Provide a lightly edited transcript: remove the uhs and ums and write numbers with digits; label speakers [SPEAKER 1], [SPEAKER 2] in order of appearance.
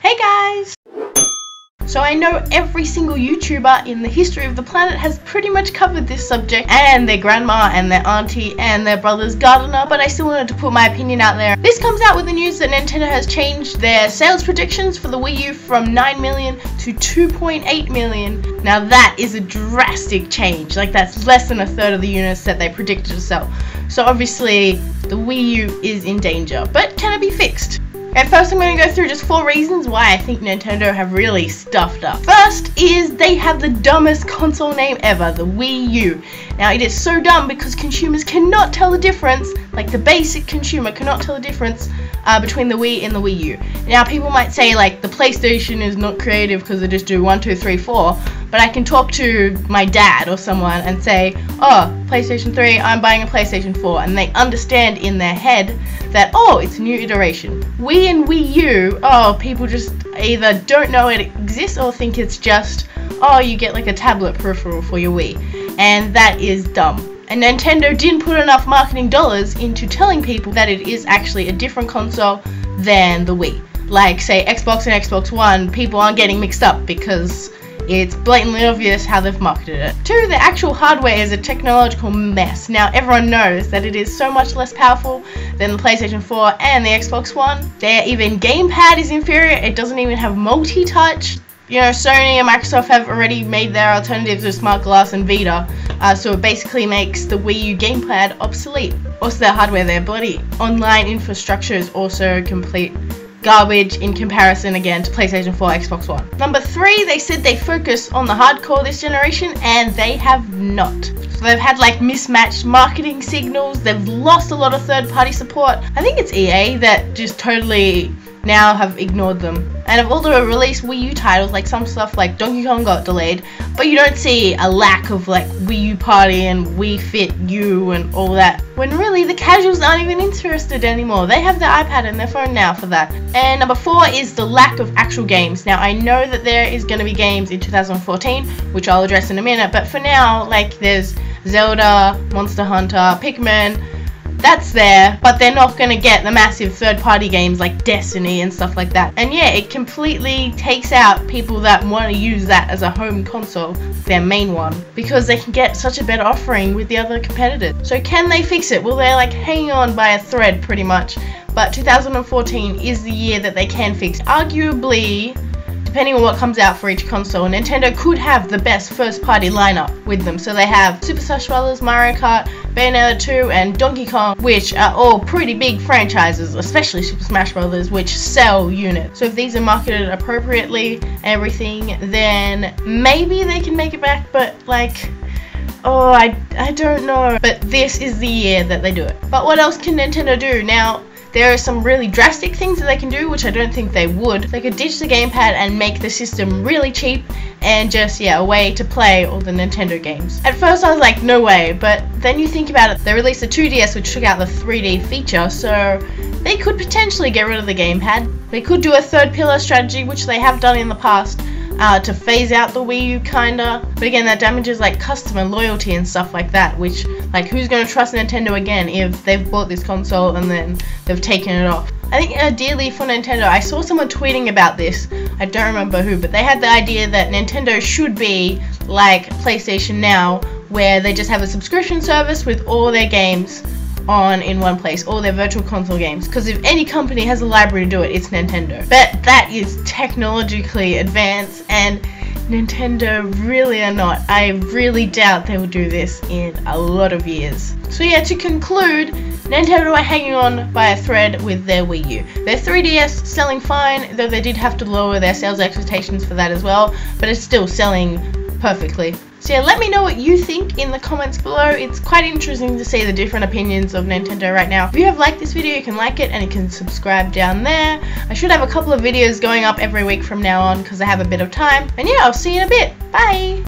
[SPEAKER 1] Hey guys! So I know every single YouTuber in the history of the planet has pretty much covered this subject, and their grandma and their auntie and their brother's gardener, but I still wanted to put my opinion out there. This comes out with the news that Nintendo has changed their sales predictions for the Wii U from 9 million to 2.8 million. Now that is a drastic change, like that's less than a third of the units that they predicted to sell. So obviously the Wii U is in danger, but can it be fixed? At first I'm going to go through just 4 reasons why I think Nintendo have really stuffed up. First is they have the dumbest console name ever, the Wii U. Now it is so dumb because consumers cannot tell the difference, like the basic consumer cannot tell the difference between the Wii and the Wii U. Now people might say like the PlayStation is not creative because they just do 1, 2, 3, 4, but I can talk to my dad or someone and say, oh, PlayStation 3, I'm buying a PlayStation 4, and they understand in their head that, oh, it's a new iteration. Wii and Wii U, oh, people just either don't know it exists or think it's just, oh, you get like a tablet peripheral for your Wii, and that is dumb. And Nintendo didn't put enough marketing dollars into telling people that it is actually a different console than the Wii. Like, say, Xbox and Xbox One, people aren't getting mixed up because it's blatantly obvious how they've marketed it. 2, the actual hardware is a technological mess. Now everyone knows that it is so much less powerful than the PlayStation 4 and the Xbox One. Their even gamepad is inferior, it doesn't even have multi-touch. You know, Sony and Microsoft have already made their alternatives with Smart Glass and Vita, so it basically makes the Wii U gamepad obsolete. Also their hardware, their bloody online infrastructure is also complete garbage in comparison again to PlayStation 4, Xbox One. Number 3, they said they focus on the hardcore this generation, and they have not. So they've had like mismatched marketing signals, they've lost a lot of third-party support. I think it's EA that just totally now have ignored them. And of all the released Wii U titles, like some stuff like Donkey Kong got delayed, but you don't see a lack of like Wii U Party and Wii Fit U and all that, when really the casuals aren't even interested anymore. They have their iPad and their phone now for that. And number 4 is the lack of actual games. Now I know that there is going to be games in 2014, which I'll address in a minute, but for now, like there's Zelda, Monster Hunter, Pikmin, that's there, but they're not going to get the massive third-party games like Destiny and stuff like that. And yeah, it completely takes out people that want to use that as a home console, their main one, because they can get such a better offering with the other competitors. So can they fix it? Well, they're like hanging on by a thread pretty much, but 2014 is the year that they can fix. Arguably, depending on what comes out for each console, Nintendo could have the best first-party lineup with them. So they have Super Smash Bros., Mario Kart, Bayonetta 2, and Donkey Kong, which are all pretty big franchises, especially Super Smash Bros., which sell units. So if these are marketed appropriately, everything, then maybe they can make it back, but like, oh, I don't know. But this is the year that they do it. But what else can Nintendo do? Now, there are some really drastic things that they can do, which I don't think they would. They could ditch the gamepad and make the system really cheap and just, yeah, a way to play all the Nintendo games. At first I was like, no way, but then you think about it, they released the 2DS which took out the 3D feature, so they could potentially get rid of the gamepad. They could do a third pillar strategy, which they have done in the past, to phase out the Wii U kinda, but again that damages like customer loyalty and stuff like that, which like who's gonna trust Nintendo again if they've bought this console and then they've taken it off. I think ideally for Nintendo, I saw someone tweeting about this, I don't remember who, but they had the idea that Nintendo should be like PlayStation Now, where they just have a subscription service with all their games on in one place, all their virtual console games, because if any company has a library to do it, it's Nintendo. But that is technologically advanced, and Nintendo really are not. I really doubt they will do this in a lot of years. So yeah, to conclude, Nintendo are hanging on by a thread with their Wii U. Their 3DS selling fine, though they did have to lower their sales expectations for that as well, but it's still selling perfectly. So yeah, let me know what you think in the comments below. It's quite interesting to see the different opinions of Nintendo right now. If you have liked this video, you can like it and you can subscribe down there. I should have a couple of videos going up every week from now on because I have a bit of time. And yeah, I'll see you in a bit. Bye!